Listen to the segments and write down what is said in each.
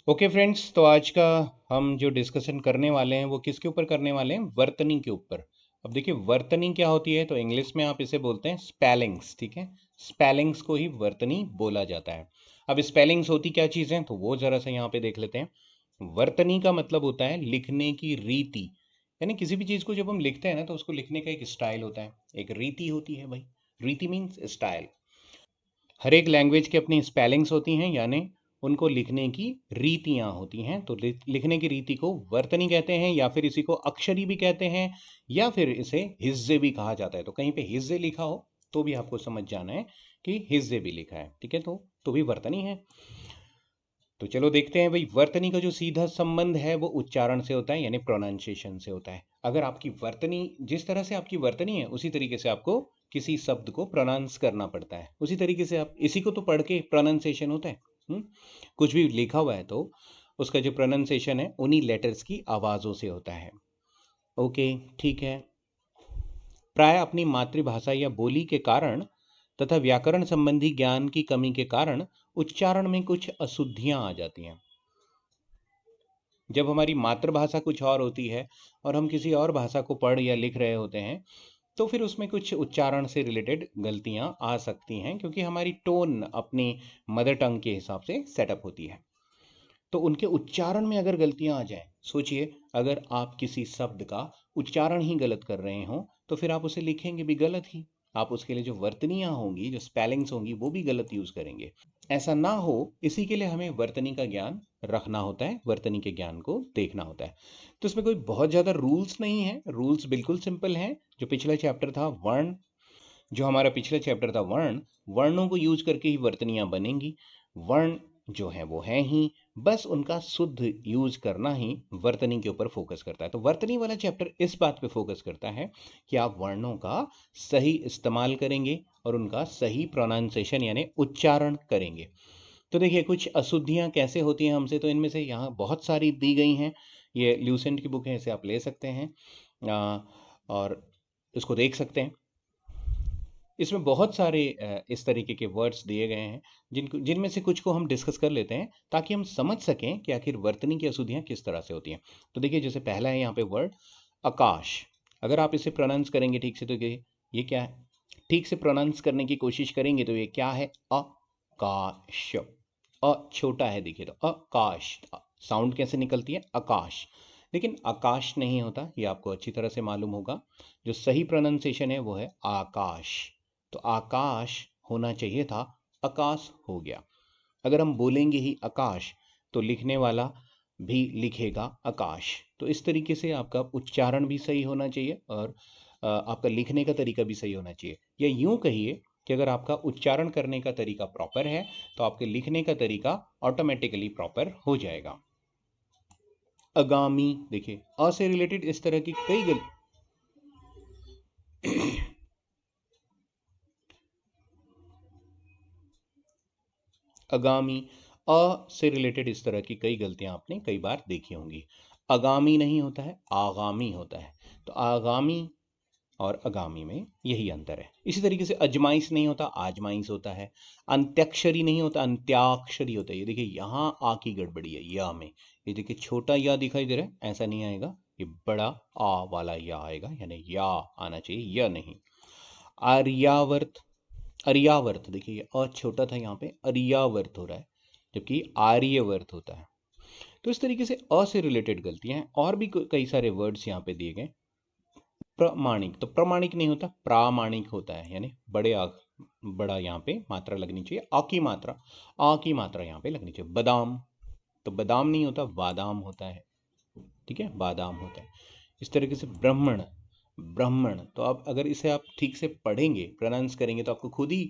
Okay friends, तो आज का हम जो डिस्कशन करने वाले हैं वो किसके ऊपर करने वाले हैं? वर्तनी के ऊपर। अब देखिए, वर्तनी क्या होती है? तो इंग्लिश में आप इसे बोलते हैं स्पेलिंग्स। ठीक है, स्पेलिंग्स को ही वर्तनी बोला जाता है। अब स्पेलिंग्स होती क्या चीज़ है, तो वो ज़रा सा यहाँ पे देख लेते हैं। वर्तनी का मतलब होता है लिखने की रीति, यानी किसी भी चीज़ को जब हम लिखते हैं ना, तो उसको लिखने का एक स्टाइल होता है, एक रीति होती है भाई। रीति मीन्स स्टाइल। हर एक लैंग्वेज की अपनी स्पेलिंग्स होती हैं, यानी उनको लिखने की रीतियां होती हैं। तो लिखने की रीति को वर्तनी कहते हैं, या फिर इसी को अक्षरी भी कहते हैं, या फिर इसे हिज्जे भी कहा जाता है। तो कहीं पे हिज्जे लिखा हो तो भी आपको समझ जाना है कि हिज्जे भी लिखा है। ठीक है, तो भी वर्तनी है। तो चलो देखते हैं भाई, वर्तनी का जो सीधा संबंध है वो उच्चारण से होता है, यानी प्रोनाउंसिएशन से होता है। अगर आपकी वर्तनी, जिस तरह से आपकी वर्तनी है उसी तरीके से आपको किसी शब्द को प्रोनाउंस करना पड़ता है, उसी तरीके से आप इसी को तो पढ़ के प्रोनाउंसिएशन होता है। कुछ भी लिखा हुआ है तो उसका जो प्रोनाउंसिएशन है उन्हीं लेटर्स की आवाज़ों से होता है। ओके, ठीक है। प्राय अपनी मातृभाषा या बोली के कारण तथा व्याकरण संबंधी ज्ञान की कमी के कारण उच्चारण में कुछ अशुद्धियां आ जाती हैं। जब हमारी मातृभाषा कुछ और होती है और हम किसी और भाषा को पढ़ या लिख रहे होते हैं, तो फिर उसमें कुछ उच्चारण से रिलेटेड गलतियां आ सकती हैं, क्योंकि हमारी टोन अपनी मदर टंग के हिसाब से सेटअप होती है। तो उनके उच्चारण में अगर गलतियां आ जाएं, सोचिए, अगर आप किसी शब्द का उच्चारण ही गलत कर रहे हो तो फिर आप उसे लिखेंगे भी गलत ही। आप उसके लिए जो वर्तनियां होंगी, जो स्पेलिंग्स होंगी, वो भी गलत यूज करेंगे। ऐसा ना हो, इसी के लिए हमें वर्तनी का ज्ञान रखना होता है, वर्तनी के ज्ञान को देखना होता है। तो इसमें कोई बहुत ज़्यादा रूल्स नहीं है, रूल्स बिल्कुल सिंपल हैं। जो पिछला चैप्टर था वर्ण, जो हमारा पिछला चैप्टर था वर्ण, वर्णों को यूज करके ही वर्तनियां बनेंगी। वर्ण जो है वो है ही, बस उनका शुद्ध यूज करना ही वर्तनी के ऊपर फोकस करता है। तो वर्तनी वाला चैप्टर इस बात पे फोकस करता है कि आप वर्णों का सही इस्तेमाल करेंगे और उनका सही प्रोनाउंसिएशन यानी उच्चारण करेंगे। तो देखिए, कुछ अशुद्धियां कैसे होती हैं हमसे, तो इनमें से यहाँ बहुत सारी दी गई हैं। ये ल्यूसेंट की बुक है, इसे आप ले सकते हैं और इसको देख सकते हैं। इसमें बहुत सारे इस तरीके के वर्ड्स दिए गए हैं, जिनमें से कुछ को हम डिस्कस कर लेते हैं, ताकि हम समझ सकें कि आखिर वर्तनी की अशुद्धियां किस तरह से होती हैं। तो देखिए, जैसे पहला है यहाँ पे वर्ड आकाश। अगर आप इसे प्रोनाउंस करेंगे ठीक से, तो ये क्या है? ठीक से प्रोनाउंस करने की कोशिश करेंगे तो ये क्या है? आकाश। अ छोटा है, देखिए, तो आकाश। साउंड कैसे निकलती है? आकाश। लेकिन आकाश नहीं होता, ये आपको अच्छी तरह से मालूम होगा। जो सही प्रोनाउंसिएशन है वो है आकाश। तो आकाश होना चाहिए था, आकाश हो गया। अगर हम बोलेंगे ही आकाश, तो लिखने वाला भी लिखेगा आकाश। तो इस तरीके से आपका उच्चारण भी सही होना चाहिए और आपका लिखने का तरीका भी सही होना चाहिए। या यूं कहिए कि अगर आपका उच्चारण करने का तरीका प्रॉपर है, तो आपके लिखने का तरीका ऑटोमेटिकली प्रॉपर हो जाएगा। आगामी, देखिए, अ से रिलेटेड इस तरह की कई आगामी, अ से रिलेटेड इस तरह की कई गलतियां आपने कई बार देखी होंगी। आगामी नहीं होता है, आगामी होता है। तो आगामी और आगामी में यही अंतर है। इसी तरीके से अजमाइश नहीं होता, आजमाइश होता है। अंत्याक्षरी नहीं होता, अंत्याक्षरी होता है। ये देखिए, यहाँ आ की गड़बड़ी है या में। ये देखिए, छोटा या दिखाई दे रहा है, ऐसा नहीं आएगा। ये बड़ा आ वाला या आएगा, यानी या आना चाहिए, या नहीं। आर्यावर्त, अर्यावर्त, देखिए ये अ छोटा था, यहाँ पे अर्यावर्त हो रहा है, जबकि आर्यवर्त होता है। तो इस तरीके से अ से रिलेटेड गलतियां हैं। और भी कई सारे वर्ड्स यहाँ पे दिए गए। प्रमाणिक, तो प्रमाणिक नहीं होता, प्रामाणिक होता है, यानी बड़ा यहाँ पे मात्रा लगनी चाहिए। आ की मात्रा यहाँ पे लगनी चाहिए। बादाम, तो बादाम नहीं होता, बादाम होता है। ठीक है, बादाम होता है। इस तरीके से ब्राह्मण, ब्राह्मण, तो आप अगर इसे आप ठीक से पढ़ेंगे, प्रोनाउंस करेंगे, तो आपको खुद ही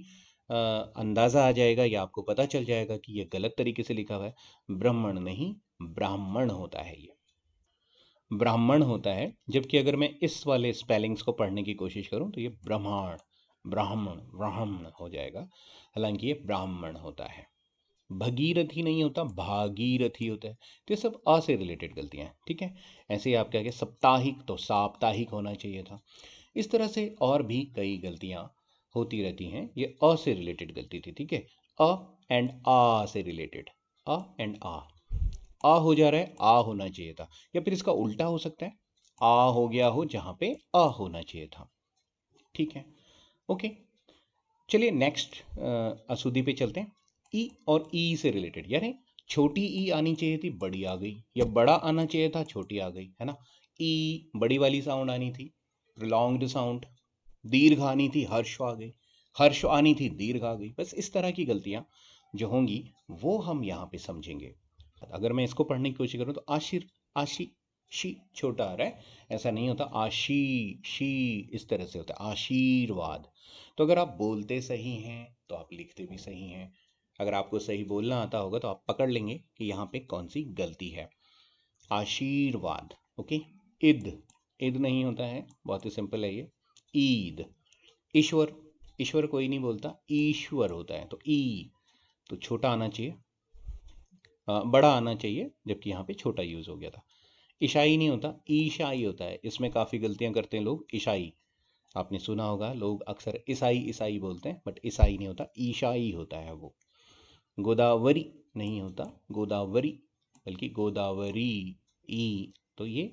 अंदाजा आ जाएगा, या आपको पता चल जाएगा कि ये गलत तरीके से लिखा हुआ है। ब्राह्मण नहीं, ब्राह्मण होता है ये, ब्राह्मण होता है। जबकि अगर मैं इस वाले स्पेलिंग्स को पढ़ने की कोशिश करूं तो ये ब्राह्मण, ब्राह्मण, ब्राह्मण हो जाएगा। हालांकि ये ब्राह्मण होता है। भगीरथी नहीं होता, भागीरथी होता है। तो ये सब अ से रिलेटेड गलतियां हैं। ठीक है, ऐसे ही आप क्या, साप्ताहिक तो साप्ताहिक होना चाहिए था। इस तरह से और भी कई गलतियां होती रहती हैं। ये अ से रिलेटेड गलती थी। ठीक है, अ एंड आ से रिलेटेड, अ एंड आ। आ हो जा रहा है, आ होना चाहिए था, या फिर इसका उल्टा हो सकता है, आ हो गया हो जहां पे आ होना चाहिए था। ठीक है, ओके। चलिए नेक्स्ट अशुद्धि पे चलते हैं। ई और ई से रिलेटेड, यानी छोटी ई आनी चाहिए थी, बड़ी आ गई, या बड़ा आना चाहिए था, छोटी आ गई, है ना। ई बड़ी वाली साउंड आनी थी, प्रोलॉन्ग्ड साउंड। दीर्घ आनी थी, हर्ष आ गई। हर्ष आनी थी, दीर्घ आ गई। बस इस तरह की गलतियां जो होंगी वो हम यहाँ पे समझेंगे। अगर मैं इसको पढ़ने की कोशिश करूँ तो आशिर, आशी, शी छोटा आ रहा है, ऐसा नहीं होता। आशी, शी इस तरह से होता है, आशीर्वाद। तो अगर आप बोलते सही हैं तो आप लिखते भी सही हैं। अगर आपको सही बोलना आता होगा तो आप पकड़ लेंगे कि यहाँ पे कौन सी गलती है। आशीर्वाद, ओके। ईद, ईद नहीं होता है, बहुत ही सिंपल है ये। ईद। ईश्वर, ईश्वर कोई नहीं बोलता, ईश्वर होता है, तो ई तो छोटा आना चाहिए, बड़ा आना चाहिए, जबकि यहाँ पे छोटा यूज हो गया था। ईशाई नहीं होता, ईशाई होता है। इसमें काफ़ी गलतियां करते हैं लोग। ईशाई आपने सुना होगा, लोग अक्सर ईसाई ईसाई बोलते हैं, बट ईसाई नहीं होता, ईशाई होता है वो। गोदावरी नहीं होता, गोदावरी, बल्कि गोदावरी। ई तो ये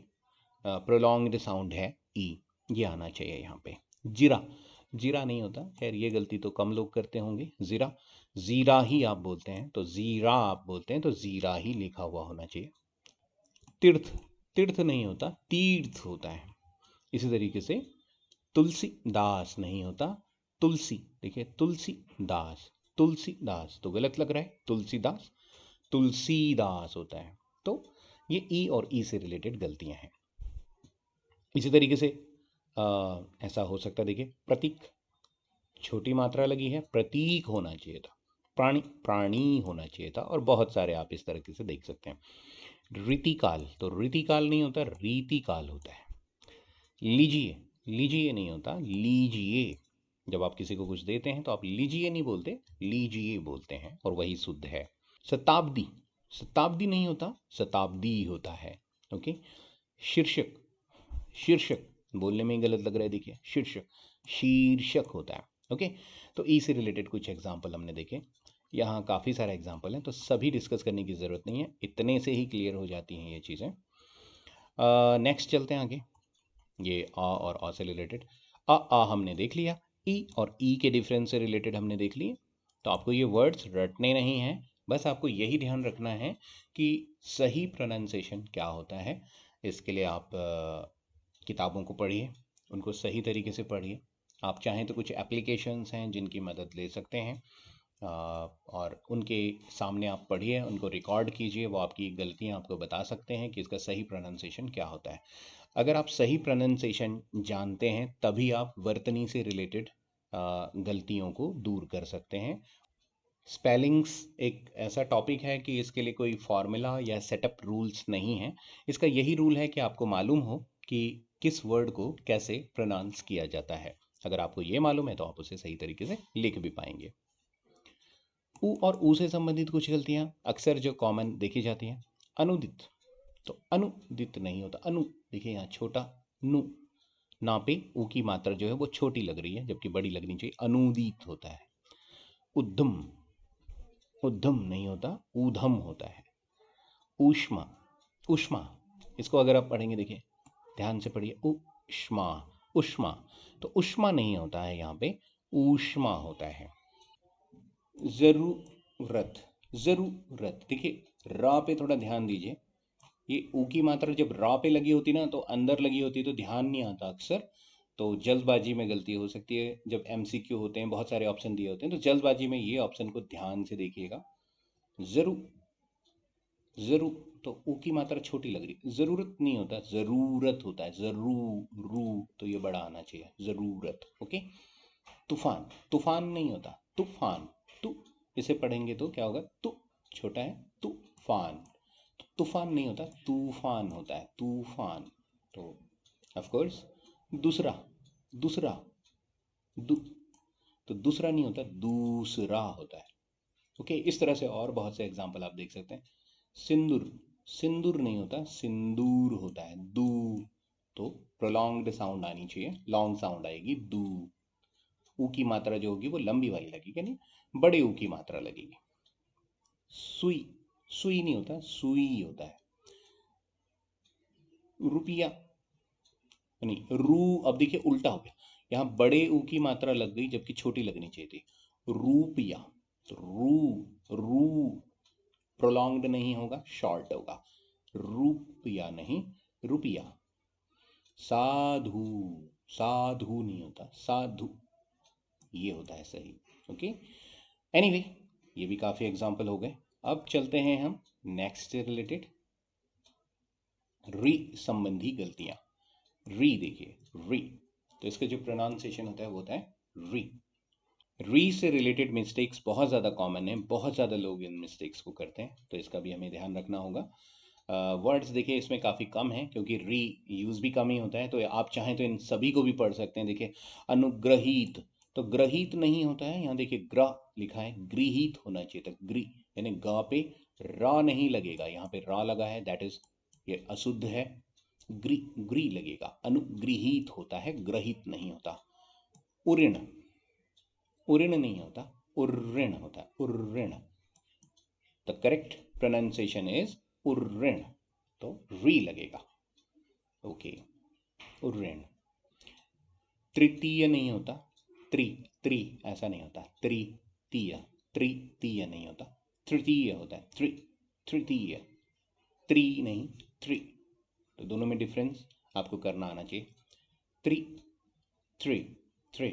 प्रोलॉन्ग्ड साउंड है, ई, ये आना चाहिए यहाँ पे। जीरा, जीरा नहीं होता। खैर ये गलती तो कम लोग करते होंगे। जीरा, जीरा ही आप बोलते हैं, तो जीरा आप बोलते हैं, तो जीरा ही लिखा हुआ होना चाहिए। तीर्थ, तीर्थ नहीं होता, तीर्थ होता है। इसी तरीके से तुलसी दास नहीं होता, तुलसी, देखिए तुलसी दास, तुलसी दास तो गलत लग रहा है, तुलसीदास, तुलसीदास होता है। तो ये ई और ई से रिलेटेड गलतियां हैं। इसी तरीके से ऐसा हो सकता है, देखिए प्रतीक, छोटी मात्रा लगी है, प्रतीक होना चाहिए था। प्राणी, प्राणी होना चाहिए था, और बहुत सारे आप इस तरीके से देख सकते हैं। रीतिकाल, तो रीतिकाल नहीं होता, रीतिकाल होता है। लीजिए, लीजिए नहीं होता, लीजिए। जब आप किसी को कुछ देते हैं तो आप लीजिए नहीं बोलते, लीजिए बोलते हैं, और वही शुद्ध है। शताब्दी, शताब्दी नहीं होता, शताब्दी होता है, ओके। शीर्षक, शीर्षक बोलने में ही गलत लग रहा है, देखिए शीर्षक, शीर्षक होता है, ओके। तो ई से रिलेटेड कुछ एग्जाम्पल हमने देखे। यहाँ काफ़ी सारे एग्जाम्पल हैं, तो सभी डिस्कस करने की ज़रूरत नहीं है, इतने से ही क्लियर हो जाती हैं ये चीज़ें। नेक्स्ट चलते हैं आगे। ये आ और आ से रिलेटेड, आ हमने देख लिया। ई और ई के डिफरेंस से रिलेटेड हमने देख लिए। तो आपको ये वर्ड्स रटने नहीं हैं, बस आपको यही ध्यान रखना है कि सही प्रोनाउंसिएशन क्या होता है। इसके लिए आप किताबों को पढ़िए, उनको सही तरीके से पढ़िए। आप चाहें तो कुछ एप्लीकेशंस हैं जिनकी मदद ले सकते हैं, और उनके सामने आप पढ़िए, उनको रिकॉर्ड कीजिए, वो आपकी गलतियाँ आपको बता सकते हैं कि इसका सही प्रोनाउंसिएशन क्या होता है। अगर आप सही प्रोनाउंसिएशन जानते हैं तभी आप वर्तनी से रिलेटेड गलतियों को दूर कर सकते हैं। स्पेलिंग्स एक ऐसा टॉपिक है कि इसके लिए कोई फॉर्मूला या सेटअप रूल्स नहीं है। इसका यही रूल है कि आपको मालूम हो कि किस वर्ड को कैसे प्रोनाउंस किया जाता है। अगर आपको ये मालूम है तो आप उसे सही तरीके से लिख भी पाएंगे। उ और ऊ से संबंधित कुछ गलतियां अक्सर जो कॉमन देखी जाती हैं। अनुदित, तो अनुदित नहीं होता, अनु, देखिए यहाँ छोटा नु, ना पे ऊ की मात्रा जो है वो छोटी लग रही है, जबकि बड़ी लगनी चाहिए, अनुदित होता है। उद्धम, उद्धम नहीं होता, ऊधम होता है। ऊष्मा, उष्मा, इसको अगर आप पढ़ेंगे, देखिए ध्यान से पढ़िए, उष्मा, उष्मा, तो उष्मा नहीं होता है यहाँ पे, ऊष्मा होता है। जरूरत, जरूरत, देखिए रा पे थोड़ा ध्यान दीजिए। ये ऊ की मात्रा जब रा पे लगी होती ना तो अंदर लगी होती, तो ध्यान नहीं आता अक्सर। तो जल्दबाजी में गलती हो सकती है। जब एमसीक्यू होते हैं, बहुत सारे ऑप्शन दिए होते हैं, तो जल्दबाजी में ये ऑप्शन को ध्यान से देखिएगा। जरू, जरू, तो ऊ की मात्रा छोटी लग रही, जरूरत नहीं होता, जरूरत होता है। जरू, रू, तो ये बड़ा आना चाहिए, जरूरत, ओके। तूफान, तूफान नहीं होता, तूफान, तू, इसे पढ़ेंगे तो क्या होगा, तू छोटा है, तूफान, तूफान नहीं होता, तूफान होता है, तूफान। तो ऑफ कोर्स दूसरा, दूसरा, दू, तो दूसरा नहीं होता, दूसरा होता है, ओके। इस तरह से और बहुत से एग्जाम्पल आप देख सकते हैं। सिंदूर, सिंदूर नहीं होता, सिंदूर होता है, दू, तो प्रोलॉन्ग्ड साउंड आनी चाहिए, लॉन्ग साउंड आएगी, दू। ऊ की मात्रा जो होगी वो लंबी वाली लगेगी, नहीं बड़े ऊ की मात्रा लगेगी। सुई, सुई नहीं होता, सुई होता है। रुपया नहीं, रू, अब देखिए उल्टा हो गया, यहाँ बड़े ऊ की मात्रा लग गई जबकि छोटी लगनी चाहिए थी। रूपया, तो रू प्रोलॉन्ग्ड नहीं होगा, शॉर्ट होगा। रुपया नहीं, रुपया। साधु, साधु नहीं होता, साधु ये होता है सही। ओके, एनीवे ये भी काफी एग्जाम्पल हो गए। अब चलते हैं हम नेक्स्ट से रिलेटेड, री संबंधी गलतियां। री देखिए, री, तो इसका जो प्रोनाउंसिएशन होता है वो होता है री। री से रिलेटेड मिस्टेक्स बहुत ज़्यादा कॉमन है, बहुत ज़्यादा लोग इन मिस्टेक्स को करते हैं, तो इसका भी हमें ध्यान रखना होगा। वर्ड्स देखिए इसमें काफ़ी कम है क्योंकि री यूज़ भी कम ही होता है, तो आप चाहें तो इन सभी को भी पढ़ सकते हैं। देखिए अनुग्रहीत, तो ग्रहित नहीं होता है, यहाँ देखिए ग्रह लिखा है, गृहीत होना चाहिए था, गृह, यानी ग पे रा नहीं लगेगा, यहाँ पे रा लगा है, दैट इज ये अशुद्ध है। ग्री, ग्री लगेगा, अनुगृहीत होता है, ग्रहित नहीं होता। उऋण, उऋण नहीं होता, उर्ऋण होता है, उर्ऋण। द करेक्ट प्रोनाउंसिएशन इज उर्ऋण, तो री लगेगा। ओके, उर्ऋण। तृतीय नहीं होता, त्रि, त्रि ऐसा नहीं होता, तृतीय, तृतीय नहीं होता, तृतीय होता है, तृतीय, त्रि नहीं, त्रि, तो दोनों में डिफरेंस आपको करना आना चाहिए। त्रि, त्रि, त्रि,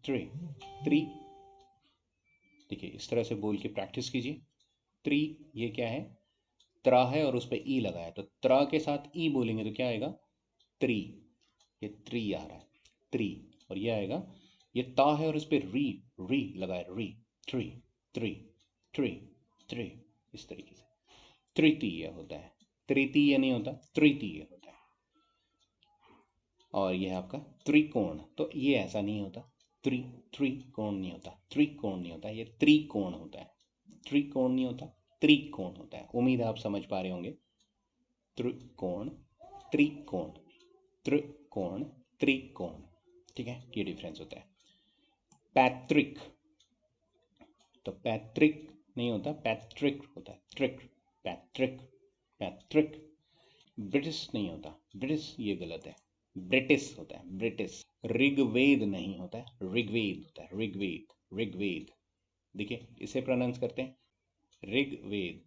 त्रि, त्रि, देखिए इस तरह से बोल के प्रैक्टिस कीजिए। त्रि, ये क्या है, त्रा है और उस पर ई लगा है, तो त्रा के साथ ई बोलेंगे तो क्या आएगा, त्रि, ये त्रि आ रहा है, त्रि। और ये आएगा, ये ता है और उस पर री, री लगा है, री, त्रि, त्रि, त्रि, त्रि, इस तरीके से तृतीय होता है, तृतीय नहीं होता, तृतीय होता है। और ये है आपका त्रिकोण, तो ये ऐसा नहीं होता, त्रिकोण नहीं होता, त्रिकोण नहीं होता, ये त्रिकोण होता है, त्रिकोण नहीं होता, त्रिकोण होता है। उम्मीद है आप समझ पा रहे होंगे। त्रिकोण, त्रिकोण, त्रिकोण, त्रिकोण, ठीक है, ये डिफरेंस होता है। पैतृक, तो पैतृक नहीं होता, पैतृक होता है, ट्रिक, पैतृक, पैतृक। ब्रिटिश नहीं होता, ब्रिटिश ये गलत है, ब्रिटिश होता है, ब्रिटिश। ऋग्वेद नहीं होता है, ऋग्वेद होता है, ऋग्वेद, ऋग्वेद। देखिए इसे प्रोनाउंस करते हैं ऋग्वेद,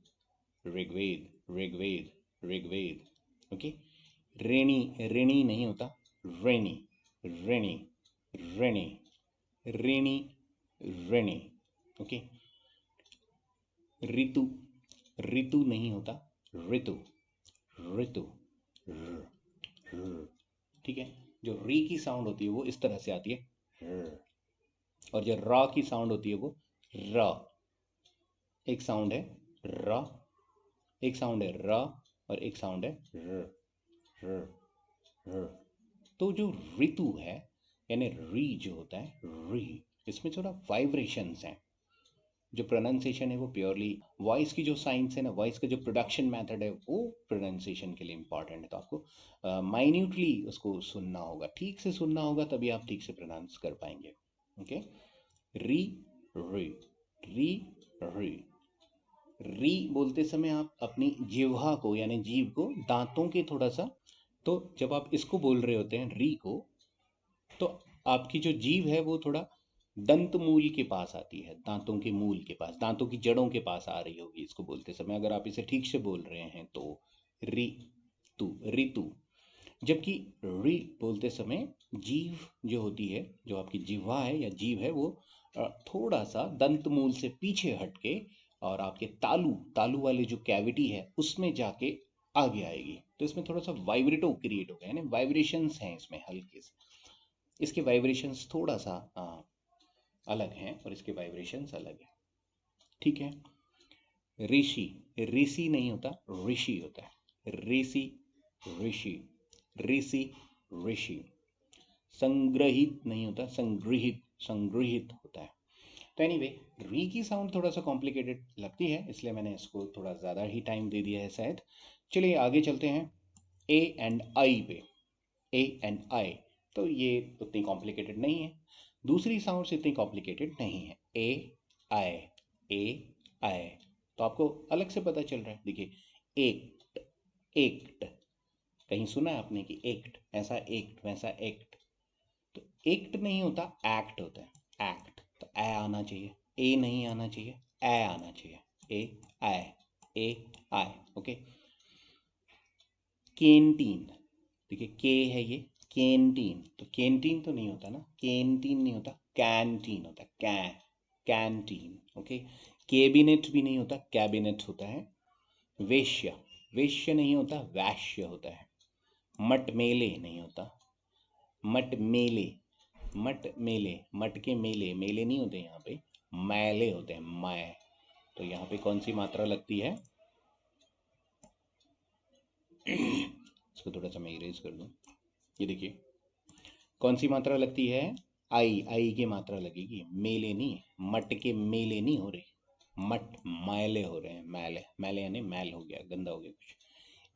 ऋग्वेद, ऋग्वेद, ऋग्वेद। ओके, ऋणी, ऋणी नहीं होता, ऋणी, ऋणी, ऋणी, ऋणी, ऋणी। ओके, ऋतु, ऋतु नहीं होता, ऋतु, ऋतु, ठीक है। जो री की साउंड होती है वो इस तरह से आती है, और जो रा की साउंड होती है वो र। एक साउंड है र, एक साउंड है र, और एक साउंड है र, र, र। तो जो ऋतु है यानी री जो होता है, री, इसमें थोड़ा वाइब्रेशंस हैं। जो प्रोनाउंसिएशन है वो प्योरली वॉइस की जो साइंस है ना, वॉइस का जो प्रोडक्शन मेथड है वो प्रोनाउंसिएशन के लिए इंपॉर्टेंट है, तो आपको माइन्यूटली उसको सुनना होगा, ठीक से सुनना होगा, तभी आप ठीक से प्रोनाउंस कर पाएंगे। ओके, री, री, री, री। री बोलते समय आप अपनी जिह्वा को यानी जीभ को दांतों के थोड़ा सा, तो जब आप इसको बोल रहे होते हैं री को, तो आपकी जो जीभ है वो थोड़ा दंत मूल के पास आती है, दांतों के मूल के पास, दांतों की जड़ों के पास आ रही होगी इसको बोलते समय, अगर आप इसे ठीक से बोल रहे हैं तो। री, तू, ऋतु। जबकि री बोलते समय जीभ जो होती है, जो आपकी जिह्वा है या जीभ है, वो थोड़ा सा दंत मूल से पीछे हटके और आपके तालू, तालू वाली जो कैविटी है उसमें जाके आगे आएगी, तो इसमें थोड़ा सा वाइब्रेटो क्रिएट होगा, यानी वाइब्रेशंस हैं इसमें हल्के से, इसके वाइब्रेशंस थोड़ा सा अलग हैं और इसके वाइब्रेशंस अलग हैं, ठीक है। ऋषि, ऋषि नहीं होता, ऋषि होता है, ऋषि, ऋषि, ऋषि, ऋषि। संग्रहित नहीं होता, संग्रहित, संग्रहित होता है। तो एनीवे री की साउंड थोड़ा सा कॉम्प्लिकेटेड लगती है, इसलिए मैंने इसको थोड़ा ज़्यादा ही टाइम दे दिया है शायद। चलिए आगे चलते हैं ए एंड आई पे। ए एंड आई, तो ये उतनी कॉम्प्लिकेटेड नहीं है, दूसरी साउंड्स इतनी कॉम्प्लिकेटेड नहीं है। ए, आई, ए, आई, तो आपको अलग से पता चल रहा है। देखिए, एक्ट, एक्ट, कहीं सुना है आपने कि एक्ट, ऐसा एक्ट वैसा एक्ट? तो एक्ट नहीं होता, एक्ट होता है, एक्ट। तो ए आना चाहिए, ए नहीं आना चाहिए, ए आना चाहिए, ए आए, ए आए। ओके। कैंटीन, देखिए के है ये, कैंटीन, तो कैंटीन तो नहीं होता ना, कैंटीन नहीं होता, कैंटीन होता है, कैंटीन। ओके। कैबिनेट भी नहीं होता, कैबिनेट होता है। वेश्या, वेश्य नहीं होता, वैश्य होता है। मट मेले नहीं होता, मट मेले, मट मेले, मट के मेले, मेले नहीं होते यहाँ पे, मैले होते हैं, मै। तो यहाँ पे कौन सी मात्रा लगती है? इसको थोड़ा सा मैं इरेज कर दूं। ये देखिए, कौन सी मात्रा लगती है? आई, आई की मात्रा लगेगी, मेले नहीं, मट के मेले नहीं हो रहे, मट मैले हो रहे हैं, मैले, मैले यानी मैल हो गया, गंदा हो गया कुछ।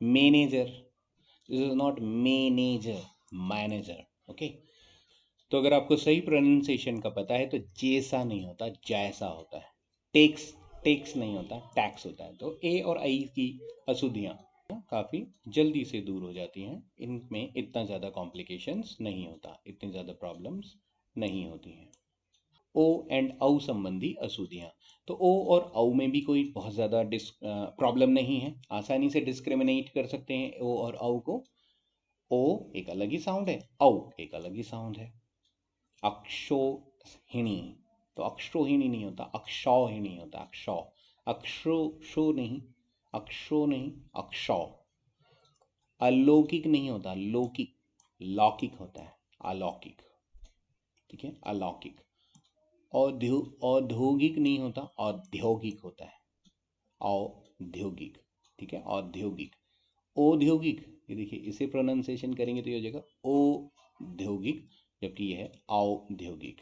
Manager, this is not manager, manager. Okay. तो अगर आपको सही प्रोनाउंसिएशन का पता है तो जैसा नहीं होता, जैसा होता है। टेक्स, टेक्स नहीं होता, टैक्स होता है। तो ए और आई की अशुद्धियां काफ़ी जल्दी से दूर हो जाती हैं, इनमें इतना ज़्यादा कॉम्प्लिकेशंस नहीं होता, इतनी ज़्यादा प्रॉब्लम्स नहीं होती हैं। ओ एंड औ संबंधी अशुद्धियाँ, तो ओ और औ में भी कोई बहुत ज़्यादा प्रॉब्लम नहीं है, आसानी से डिस्क्रिमिनेट कर सकते हैं ओ और औ को। ओ एक अलग ही साउंड है, औ एक अलग ही साउंड है। अक्षोहिणी, तो अक्षोहिणी नहीं होता, अक्षौहिणी होता, अक्षौ, अक्षो शो नहीं, अक्षो नहीं, अक्षौ। अलौकिक नहीं होता, लौकिक, लौकिक होता है, अलौकिक। ठीक है, अलौकिक। औद्योगिक नहीं होता, औद्योगिक होता है, औद्योगिक। ठीक है, औद्योगिक। औद्योगिक, ये देखिए इसे प्रोनाउंसिएशन करेंगे तो ये हो जाएगा औद्योगिक, जबकि ये है औद्योगिक।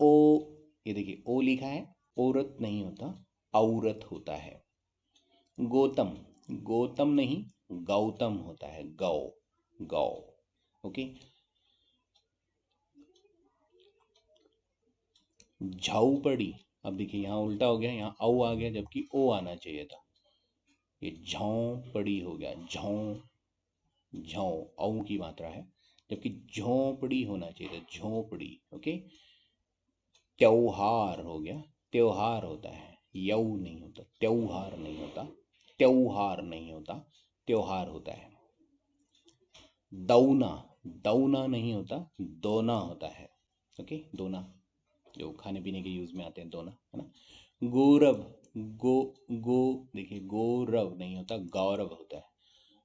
ओ, ये देखिए ओ लिखा है, औरत नहीं होता, औरत होता है। गौतम, गौतम नहीं, गौतम होता है, गौ, गौ। ओके। झाऊपड़ी, अब देखिए यहाँ उल्टा हो गया, यहाँ औ आ गया जबकि ओ आना चाहिए था, ये झोंपड़ी हो गया, झों, झों, औ की मात्रा है, जबकि झोंपड़ी होना चाहिए था, झोंपड़ी। ओके। त्योहार हो गया, त्योहार होता है, यऊ नहीं होता, त्योहार नहीं होता, त्योहार नहीं होता, त्योहार होता है। दौना, दौना नहीं होता, दोना होता है। ओके, दोना, जो खाने पीने के यूज में आते हैं, दोना, है ना। गौरव, गो, गो, देखिए गौरव नहीं होता, गौरव होता है।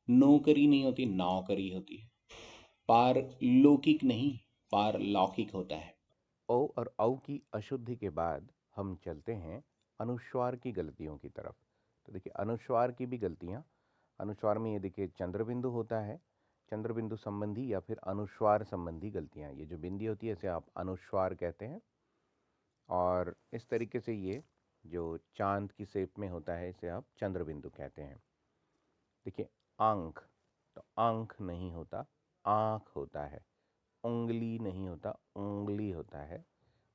नौकरी नहीं होती, नौकरी होती है। पारलौकिक नहीं, पारलौकिक होता है। ओ और औ की अशुद्धि के बाद हम चलते हैं अनुस्वार की गलतियों की तरफ। तो देखिए अनुस्वार की भी गलतियाँ, अनुस्वार में ये देखिए चंद्रबिंदु होता है, चंद्रबिंदु संबंधी या फिर अनुस्वार संबंधी गलतियाँ, ये जो बिंदी होती है इसे आप अनुस्वार कहते हैं। और इस तरीके से ये जो चांद की शेप में होता है इसे आप चंद्रबिंदु कहते हैं। देखिए आंख, तो आंख नहीं होता, आँख होता है। उंगली नहीं होता, उंगली होता है।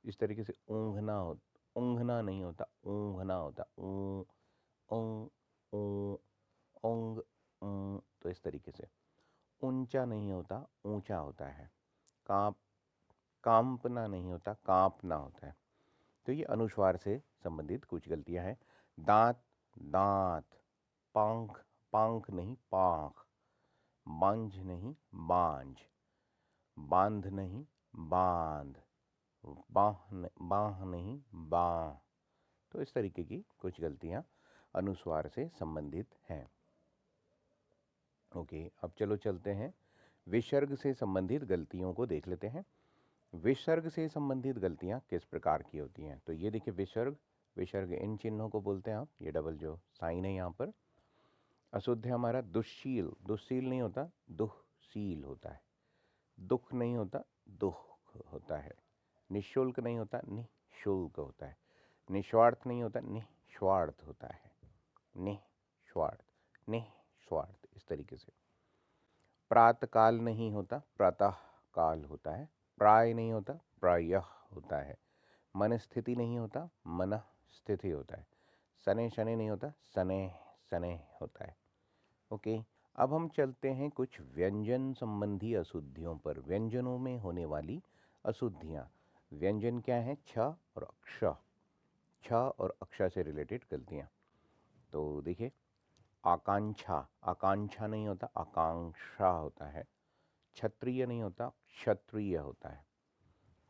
इस तरीके से ऊँघना हो, ऊँघना नहीं होता, ऊँघना होता, ऊँ, ऊँ, ऊँ, ऊँग, ऊँ। तो इस तरीके से ऊंचा नहीं होता, ऊंचा होता है। कांप, कांपना नहीं होता, कांपना होता है। तो ये अनुस्वार से संबंधित कुछ गलतियां हैं। दांत, दांत। पंख, पंख नहीं, पांख। बांझ नहीं, बांझ। बांध नहीं, बांध। बाह, बाह नहीं, बाह। तो इस तरीके की कुछ गलतियां अनुस्वार से संबंधित हैं। ओके, अब चलो चलते हैं विसर्ग से संबंधित गलतियों को देख लेते हैं। विसर्ग से संबंधित गलतियां किस प्रकार की होती हैं? तो ये देखिए विसर्ग, विसर्ग इन चिन्हों को बोलते हैं आप, ये डबल जो साइन है यहाँ पर। अशुद्ध है हमारा दुश्शील, दुश्शील नहीं होता, दुःशील होता है। दुख नहीं होता, दुख होता है। निःशुल्क नहीं होता, निःशुल्क होता है। निस्वार्थ नहीं होता, निस्वार्थ होता है। निस्वार्थ, निस्वार्थ, इस तरीके से। प्रातः काल नहीं होता, प्रातः काल होता है। प्राय नहीं होता, प्रायः होता है। मन स्थिति नहीं होता, मन स्थिति होता है। सने शने नहीं होता, सने सने होता है। ओके, अब हम चलते हैं कुछ व्यंजन संबंधी अशुद्धियों पर। व्यंजनों में होने वाली अशुद्धियाँ। व्यंजन क्या है? छ और अक्ष। छ और अक्ष से रिलेटेड गलतियाँ। तो देखिए, आकांक्षा, आकांक्षा नहीं होता, आकांक्षा होता है। क्षत्रिय नहीं होता, क्षत्रिय होता है।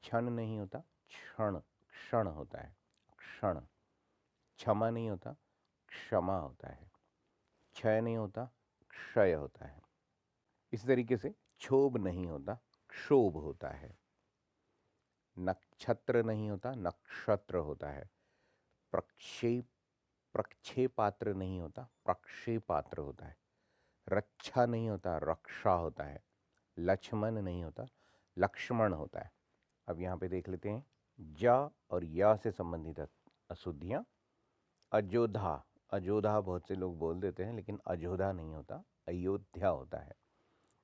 क्षण नहीं होता, क्षण क्षण होता है, क्षण। क्षमा नहीं होता, क्षमा होता है। क्षय नहीं होता, क्षय होता है। इस तरीके से क्षोभ नहीं होता, क्षोभ होता है। नक्षत्र नहीं होता, नक्षत्र होता है। प्रक्षेप प्रक्षेपात्र नहीं होता, प्रक्षेपात्र होता है। रक्षा नहीं होता, रक्षा होता है। लक्ष्मण नहीं होता, लक्ष्मण होता है। अब यहाँ पे देख लेते हैं ज और या से संबंधित अशुद्धियाँ। अयोध्या, अयोध्या बहुत से लोग बोल देते हैं, लेकिन अयोध्या नहीं होता, अयोध्या होता है।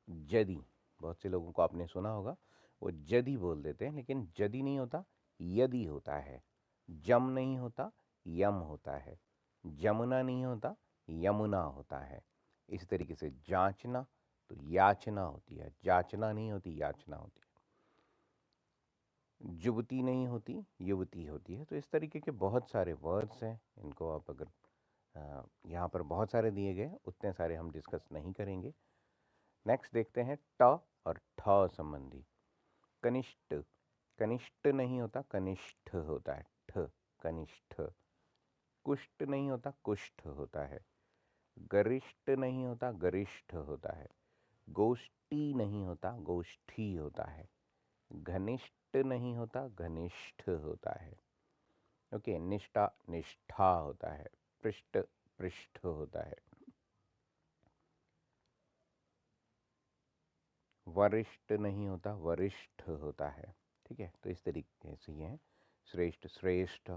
यदि, बहुत से लोगों को आपने सुना होगा, वो यदि बोल देते हैं, लेकिन यदि नहीं होता, यदि होता है। जम नहीं होता, यम होता है। जमुना नहीं होता, यमुना होता है। इस तरीके से जांचना तो याचना होती है, जांचना नहीं होती, याचना होती है। युवती नहीं होती, युवती होती है। तो इस तरीके के बहुत सारे वर्ड्स हैं। इनको आप अगर यहाँ पर बहुत सारे दिए गए, उतने सारे हम डिस्कस नहीं करेंगे। नेक्स्ट देखते हैं ट और ठ संबंधी। कनिष्ठ, कनिष्ठ नहीं होता, कनिष्ठ होता है। ठ, कनिष्ठ। कुष्ठ नहीं होता, कुष्ठ होता है। गरिष्ठ नहीं होता, गरिष्ठ होता है। गोष्ठी नहीं होता, गोष्ठी होता है। घनिष्ठ नहीं होता, घनिष्ठ होता है। ओके, निष्ठा, निष्ठा होता है। पृष्ठ, पृष्ठ होता है। वरिष्ठ नहीं होता, वरिष्ठ होता है। ठीक है, तो इस तरीके से ये है। श्रेष्ठ, श्रेष्ठ।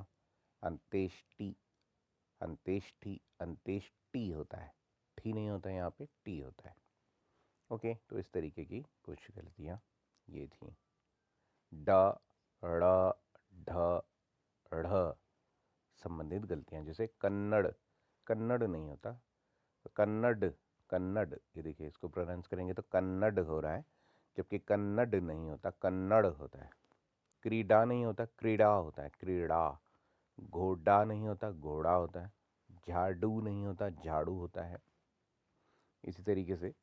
अंत्येष्टि, अंत्येष्टि, अंत्येष्टि होता है। ठी नहीं होता, यहाँ पे टी होता है। ओके, तो इस तरीके की कुछ गलतियाँ ये थी। ड, ड़, ढ, ढ़ संबंधित गलतियाँ। जैसे कन्नड़, कन्नड़ नहीं होता, कन्नड़, कन्नड़। ये देखिए, इसको प्रोनाउंस करेंगे तो कन्नड़ हो रहा है, जबकि कन्नड़ नहीं होता, कन्नड़ होता है। क्रीडा नहीं होता, क्रीड़ा होता है, क्रीड़ा। घोड़ा नहीं होता, घोड़ा होता है। झाड़ू नहीं होता, झाड़ू होता है। इसी तरीके से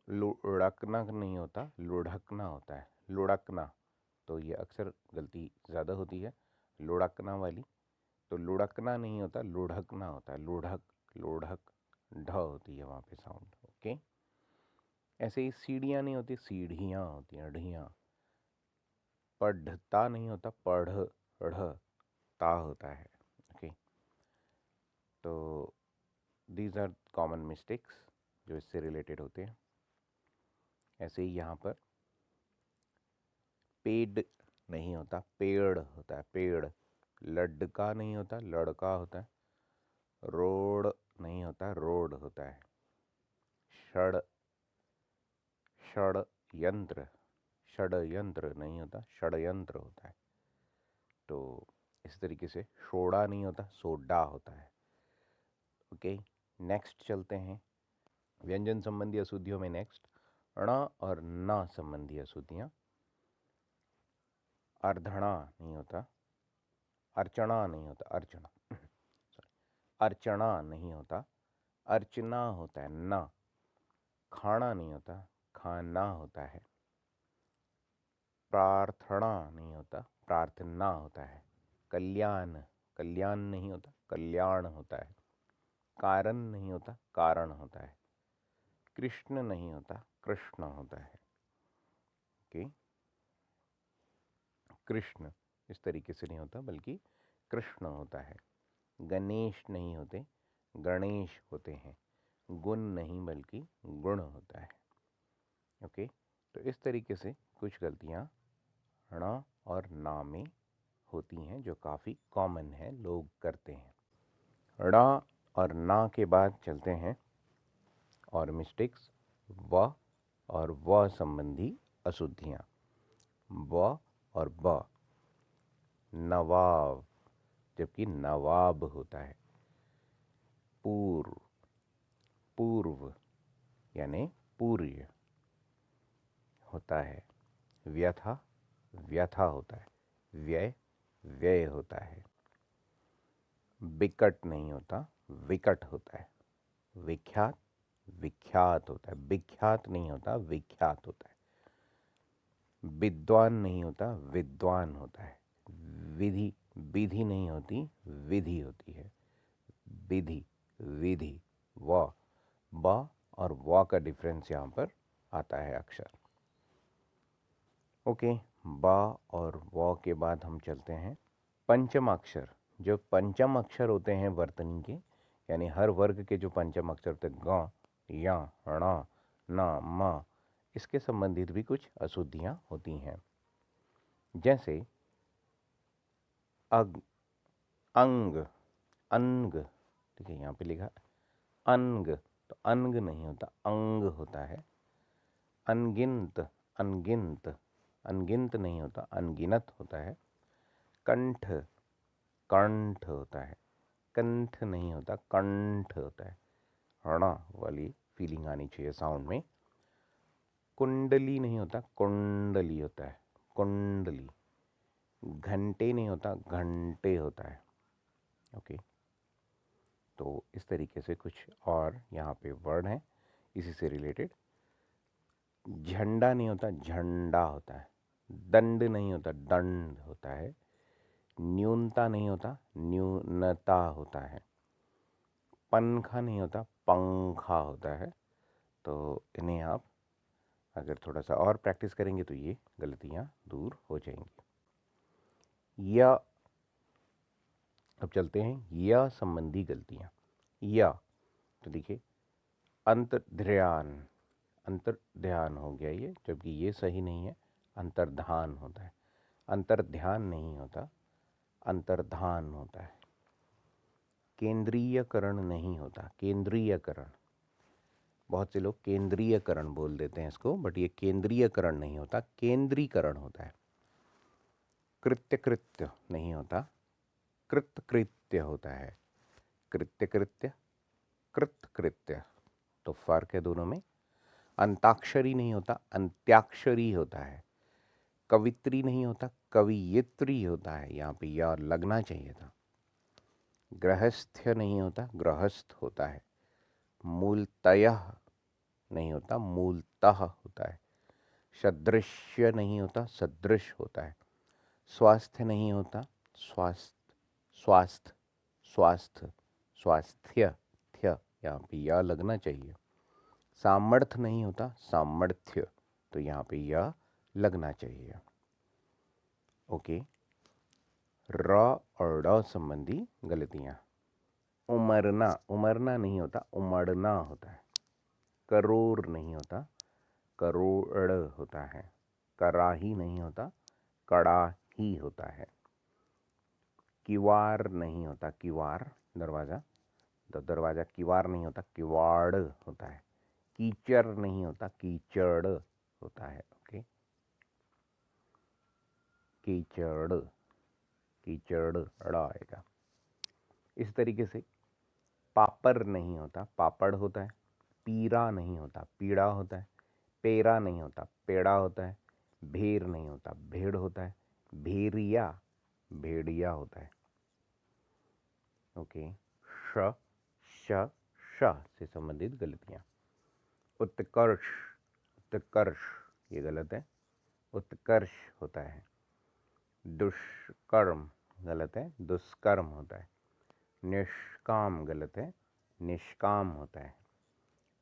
लुढ़कना नहीं होता, लुढ़कना होता है, लुढ़कना। तो ये अक्सर गलती ज़्यादा होती है, लुढ़कना वाली। तो लुढ़कना नहीं होता, लुढ़कना होता है। लुढ़क, लुढ़क, ढ होती है वहाँ पे साउंड। ओके, ऐसे ही सीढ़ियाँ नहीं होती, सीढ़ियाँ होती हैं, ढियाँ। पढ़ता नहीं होता, पढ़, ढ़, ता होता है। ओके, तो दीज आर कॉमन मिस्टेक्स जो इससे रिलेटेड होते हैं। ऐसे ही यहाँ पर पेड़ नहीं होता, पेड़ होता है, पेड़। लड़का नहीं होता, लड़का होता है। रोड नहीं होता, रोड होता है। षड, षड्यंत्र, षड्यंत्र नहीं होता, षड्यंत्र होता है। तो इस तरीके से सोडा नहीं होता, सोडा होता है। ओके, नेक्स्ट चलते हैं व्यंजन संबंधी अशुद्धियों में। नेक्स्ट ण और न संबंधी अशुद्धियाँ। अर्धणा नहीं होता, अर्चना नहीं होता, अर्चना, अर्चना नहीं होता, अर्चना होता है। न, खाना नहीं होता, खाना होता है। प्रार्थना नहीं होता, प्रार्थना होता है। कल्याण, कल्याण नहीं होता, कल्याण होता है। कारण नहीं होता, कारण होता है। कृष्ण नहीं होता, कृष्ण होता है। ओके, कृष्ण इस तरीके से नहीं होता, बल्कि कृष्ण होता है। गणेश नहीं होते, गणेश होते हैं। गुण नहीं, बल्कि गुण होता है। ओके, तो इस तरीके से कुछ गलतियाँ ण और ना में होती हैं, जो काफ़ी कॉमन है, लोग करते हैं। ण और ना के बाद चलते हैं और मिस्टेक्स, व और व संबंधी अशुद्धियाँ। व और ब, नवाब, जबकि नवाब होता है। पूर्व, पूर्व यानी पूर्य होता है। व्यथा, व्यथा होता है। व्यय, व्यय होता है। विकट नहीं होता, विकट होता है। विख्यात, विख्यात होता है। विख्यात नहीं होता, विख्यात होता है। विद्वान नहीं होता, विद्वान होता है। विधि, विधि नहीं होती, विधि होती है। विधि, विधि, व, ब और व का डिफरेंस यहाँ पर आता है अक्षर। ओके, ब और व के बाद हम चलते हैं पंचम अक्षर। जो पंचम अक्षर होते हैं वर्तनी के, यानी हर वर्ग के जो पंचम अक्षर होते हैं, ग, या, ण, न, म, इसके संबंधित भी कुछ अशुद्धियां होती हैं। जैसे अग, अंग, अंग, ठीक है, यहाँ पे लिखा अंग, तो अंग नहीं होता, अंग होता है। अनगिनत, अनगिनत, अनगिनत नहीं होता, अनगिनत होता है। कंठ, कंठ होता है। कंठ नहीं होता, कंठ होता है। ण वाली फीलिंग आनी चाहिए साउंड में। कुंडली नहीं होता, कुंडली होता है। कुंडली। घंटे नहीं होता, घंटे होता है। ओके, तो इस तरीके से कुछ और यहाँ पे वर्ड हैं इसी से रिलेटेड। झंडा नहीं होता, झंडा होता है। दंड नहीं होता, दंड होता है। न्यूनता नहीं होता, न्यूनता होता है। पंखा नहीं होता, पंखा होता है। तो इन्हें आप अगर थोड़ा सा और प्रैक्टिस करेंगे तो ये गलतियाँ दूर हो जाएंगी। या, अब चलते हैं या संबंधी गलतियाँ। या, तो देखिए अंतर्ध्यान, अंतर्ध्यान हो गया ये, जबकि ये सही नहीं है, अंतर्धान होता है। अंतर्ध्यान नहीं होता, अंतर्धान होता है। केंद्रीयकरण नहीं होता, केंद्रीयकरण। बहुत से लोग केंद्रीयकरण बोल देते हैं इसको, बट ये केंद्रीयकरण नहीं होता, केंद्रीकरण होता है। कृत्य, कृत्य नहीं होता, कृत्य होता है। कृत्य, कृत्य, कृत्य, तो फर्क है दोनों में। अंताक्षरी नहीं होता, अंत्याक्षरी होता है। कवित्री नहीं होता, कवियत्री होता है। यहाँ पे या लगना चाहिए था। गृहस्थ्य नहीं होता, गृहस्थ होता है। मूलतयः नहीं होता, मूलतः होता है। सदृश्य नहीं होता, सदृश होता है। स्वास्थ्य नहीं होता, स्वास्थ्य, स्वास्थ्य, स्वास्थ्य, स्वास्थ्य, थ्य, यहाँ पे या लगना चाहिए। सामर्थ्य नहीं होता, सामर्थ्य, तो यहाँ पे या लगना चाहिए। ओके, र और ड संबंधी गलतियाँ। उमरना, उमरना नहीं होता, उमड़ना होता है। करोड़ नहीं होता, करोड़ होता है। कराही नहीं होता, कड़ाही होता है। किवाड़ नहीं होता, किवाड़ दरवाज़ा, तो दरवाज़ा किवाड़ नहीं होता, किवाड़ होता है। कीचड़ नहीं होता, कीचड़ होता है। ओके, कीचड़, कीचड़ अड़ा आएगा। इस तरीके से पापड़ नहीं होता, पापड़ होता है। पीरा नहीं होता, पीड़ा होता है। पेरा नहीं होता, पेड़ा होता है। भेड़ नहीं होता, भेड़ होता है। भेड़िया, भेड़िया होता है। ओके, श, श, श से संबंधित गलतियाँ। उत्कर्ष, उत्कर्ष ये गलत है, उत्कर्ष होता है। दुष्कर्म गलत है, दुष्कर्म होता है। निष्काम गलत है, निष्काम होता है।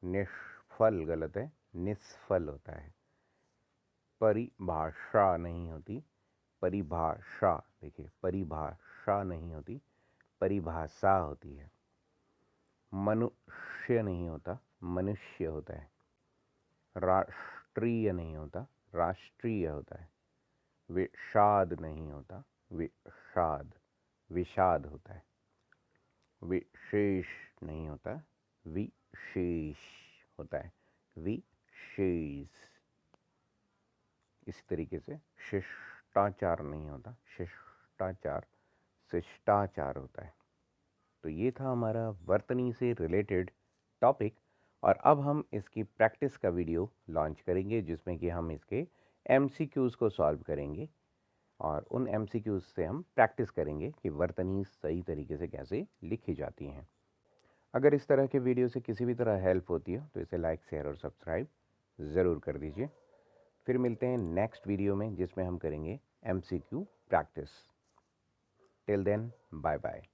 निष्फल गलत है, निष्फल होता है। परिभाषा नहीं होती, परिभाषा, देखिए परिभाषा नहीं होती, परिभाषा होती है। मनुष्य नहीं होता, मनुष्य होता है। राष्ट्रीय नहीं होता, राष्ट्रीय होता है। विषाद नहीं होता, विषाद, विषाद होता है। विशेष नहीं होता, विशेष होता है। विशेष। इस तरीके से शिष्टाचार नहीं होता, शिष्टाचार, शिष्टाचार होता है। तो ये था हमारा वर्तनी से रिलेटेड टॉपिक, और अब हम इसकी प्रैक्टिस का वीडियो लॉन्च करेंगे जिसमें कि हम इसके एमसीक्यूज़ को सॉल्व करेंगे, और उन एमसीक्यूज़ से हम प्रैक्टिस करेंगे कि वर्तनी सही तरीके से कैसे लिखी जाती हैं। अगर इस तरह के वीडियो से किसी भी तरह हेल्प होती हो तो इसे लाइक, शेयर और सब्सक्राइब ज़रूर कर दीजिए। फिर मिलते हैं नेक्स्ट वीडियो में जिसमें हम करेंगे MCQ practice. Till then, bye bye.